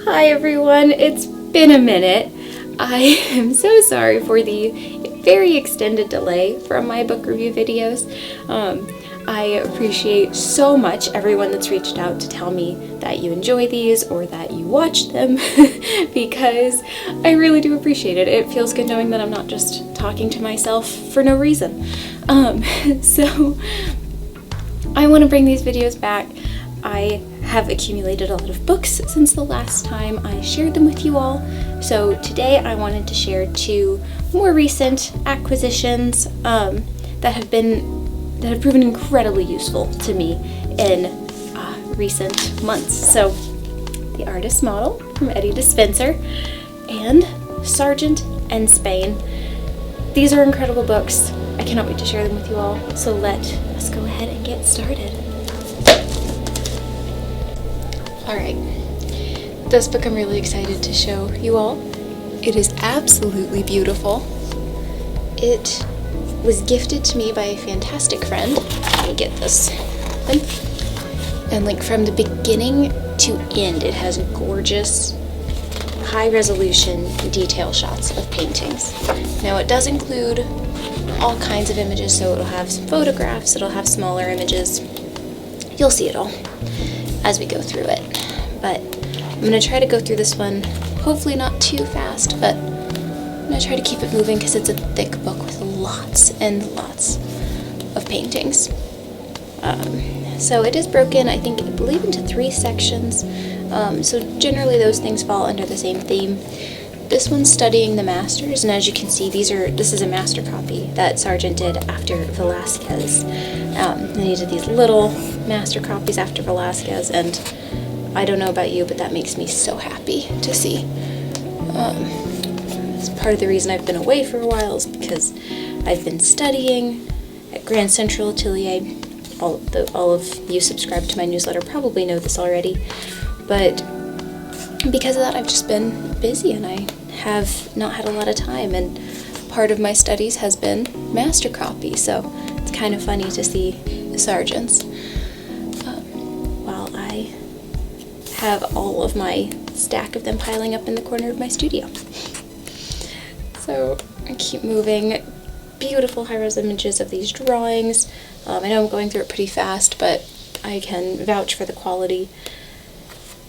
Hi everyone, it's been a minute. I am so sorry for the very extended delay from my book review videos. I appreciate so much everyone that's reached out to tell me that you enjoy these or that you watch them because I really do appreciate it. It feels good knowing that I'm not just talking to myself for no reason. So I want to bring these videos back. I have accumulated a lot of books since the last time I shared them with you all. So today I wanted to share two more recent acquisitions that have proven incredibly useful to me in recent months. So The Artist's Model from Etty Dispenser and Sargent and Spain. These are incredible books. I cannot wait to share them with you all. So let us go ahead and get started. Alright, this book I'm really excited to show you all. It is absolutely beautiful. It was gifted to me by a fantastic friend. Let me get this open. And like from the beginning to end, it has gorgeous, high-resolution detail shots of paintings. Now it does include all kinds of images, so it'll have some photographs, it'll have smaller images. You'll see it all as we go through it. But I'm going to try to go through this one, hopefully not too fast, but I'm going to try to keep it moving because it's a thick book with lots and lots of paintings. So it is broken, I believe into 3 sections, so generally those things fall under the same theme. This one's studying the masters, and as you can see, this is a master copy that Sargent did after Velázquez. And he did these little master copies after Velázquez, and I don't know about you, but that makes me so happy to see. It's part of the reason I've been away for a while is because I've been studying at Grand Central Atelier. All of you subscribed to my newsletter probably know this already, but because of that I've just been busy and I have not had a lot of time, and part of my studies has been master copy, so it's kind of funny to see Sargent's while I have all of my stack of them piling up in the corner of my studio. So I keep moving. Beautiful high-res images of these drawings. I know I'm going through it pretty fast, but I can vouch for the quality.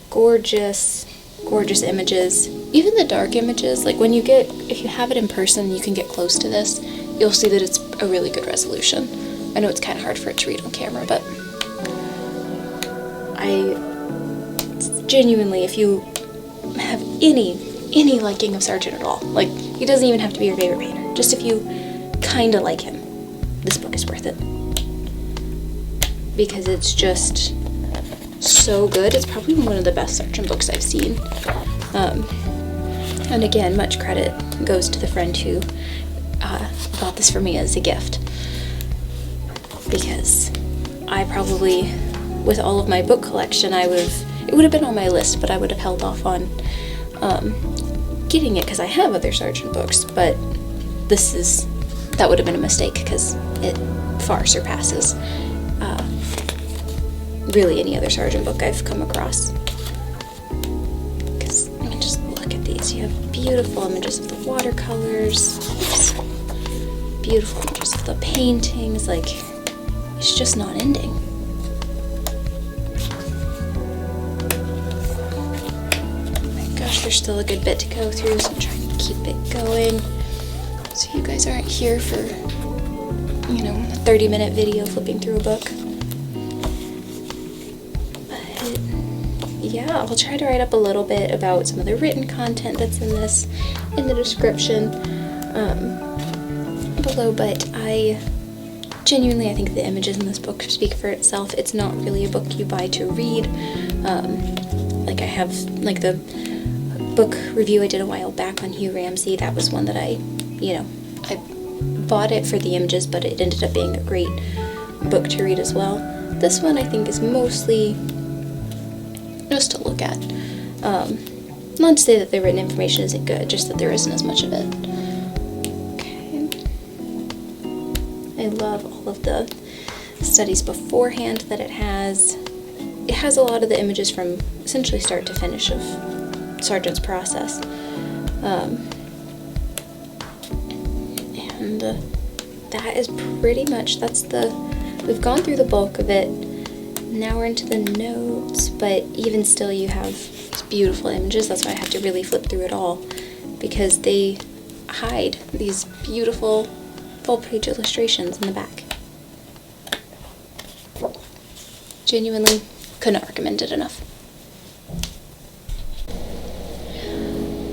Gorgeous, gorgeous images. Even the dark images, like if you have it in person, you can get close to this, you'll see that it's a really good resolution. I know it's kind of hard for it to read on camera, but genuinely, if you have any liking of Sargent at all, like, he doesn't even have to be your favorite painter, just if you kinda like him, this book is worth it. Because it's just so good. It's probably one of the best Sargent books I've seen. And again, much credit goes to the friend who bought this for me as a gift. Because I probably, with all of my book collection, it would have been on my list, but I would have held off on getting it because I have other Sargent books, but that would have been a mistake because it far surpasses really any other Sargent book I've come across. Because, I mean, just look at these. You have beautiful images of the watercolors, beautiful images of the paintings, like, it's just not ending. There's still a good bit to go through, so I'm trying to keep it going so you guys aren't here for, a 30-minute video flipping through a book. But yeah, I'll try to write up a little bit about some of the written content that's in this in the description below, but I think the images in this book speak for itself. It's not really a book you buy to read. Like I have, like the book review I did a while back on Hugh Ramsey, that was one that I bought it for the images, but it ended up being a great book to read as well. This one I think is mostly just to look at. Not to say that the written information isn't good, just that there isn't as much of it. Okay. I love all of the studies beforehand that it has. It has a lot of the images from essentially start to finish of Sargent's process. And that is pretty much, we've gone through the bulk of it. Now we're into the notes, but even still you have these beautiful images. That's why I had to really flip through it all, because they hide these beautiful full-page illustrations in the back. Genuinely couldn't recommend it enough.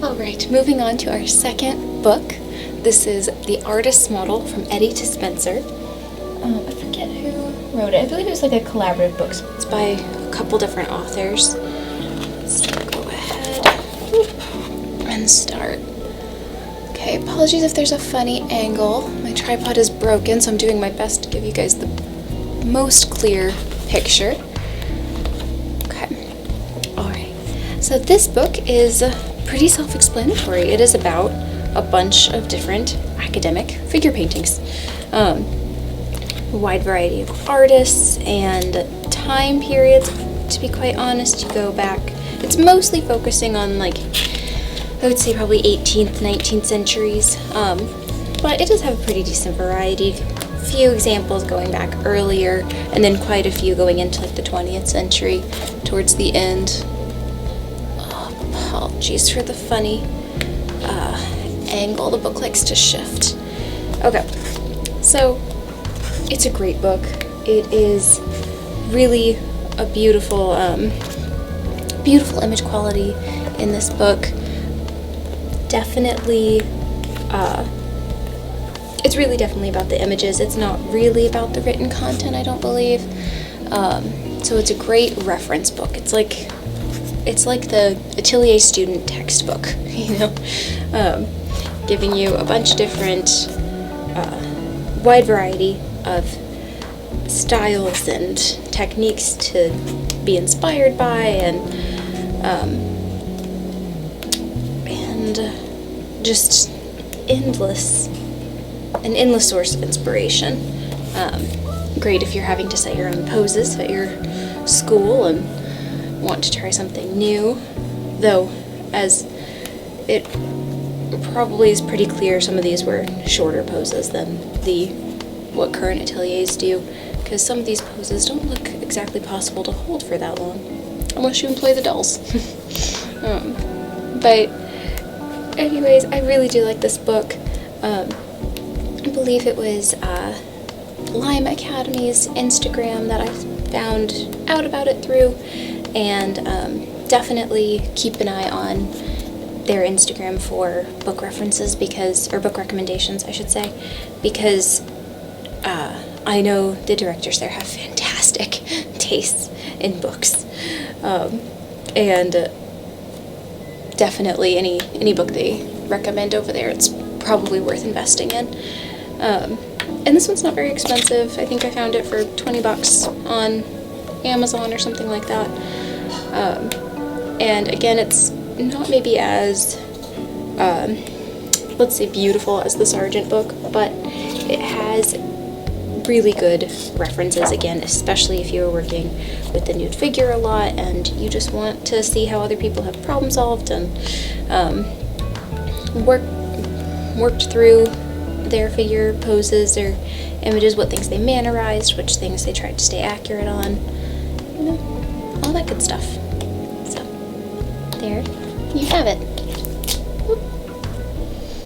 Alright, moving on to our second book. This is The Artist's Model, From Etty to Spencer. I forget who wrote it. I believe it was like a collaborative book. It's by a couple different authors. Let's go ahead and start. Okay, apologies if there's a funny angle. My tripod is broken, so I'm doing my best to give you guys the most clear picture. Okay, alright. So this book is pretty self-explanatory. It is about a bunch of different academic figure paintings. A wide variety of artists and time periods. To be quite honest, you go back. It's mostly focusing on, like, I would say probably 18th, 19th centuries. But it does have a pretty decent variety. Few examples going back earlier, and then quite a few going into like the 20th century towards the end. Apologies for the funny angle. The book likes to shift. Okay, so it's a great book. It is really a beautiful, beautiful image quality in this book. Definitely, it's really definitely about the images. It's not really about the written content, I don't believe. So it's a great reference book. It's like the Atelier student textbook, you know, giving you a bunch of different, wide variety of styles and techniques to be inspired by, and just an endless source of inspiration. Great if you're having to set your own poses at your school and want to try something new, though as it probably is pretty clear some of these were shorter poses than what current ateliers do, because some of these poses don't look exactly possible to hold for that long, unless you employ the dolls. But anyways, I really do like this book. I believe it was Lime Academy's Instagram that I found out about it through, and definitely keep an eye on their Instagram for book references, or book recommendations, I should say, because I know the directors there have fantastic tastes in books, and definitely any book they recommend over there, it's probably worth investing in. And this one's not very expensive. I think I found it for $20 on Amazon or something like that. And again, it's not maybe as, let's say, beautiful as the Sargent book, but it has really good references, again, especially if you're working with the nude figure a lot and you just want to see how other people have problem solved and worked through their figure poses or images, what things they mannerized, which things they tried to stay accurate on, you know, all that good stuff. So there you have it.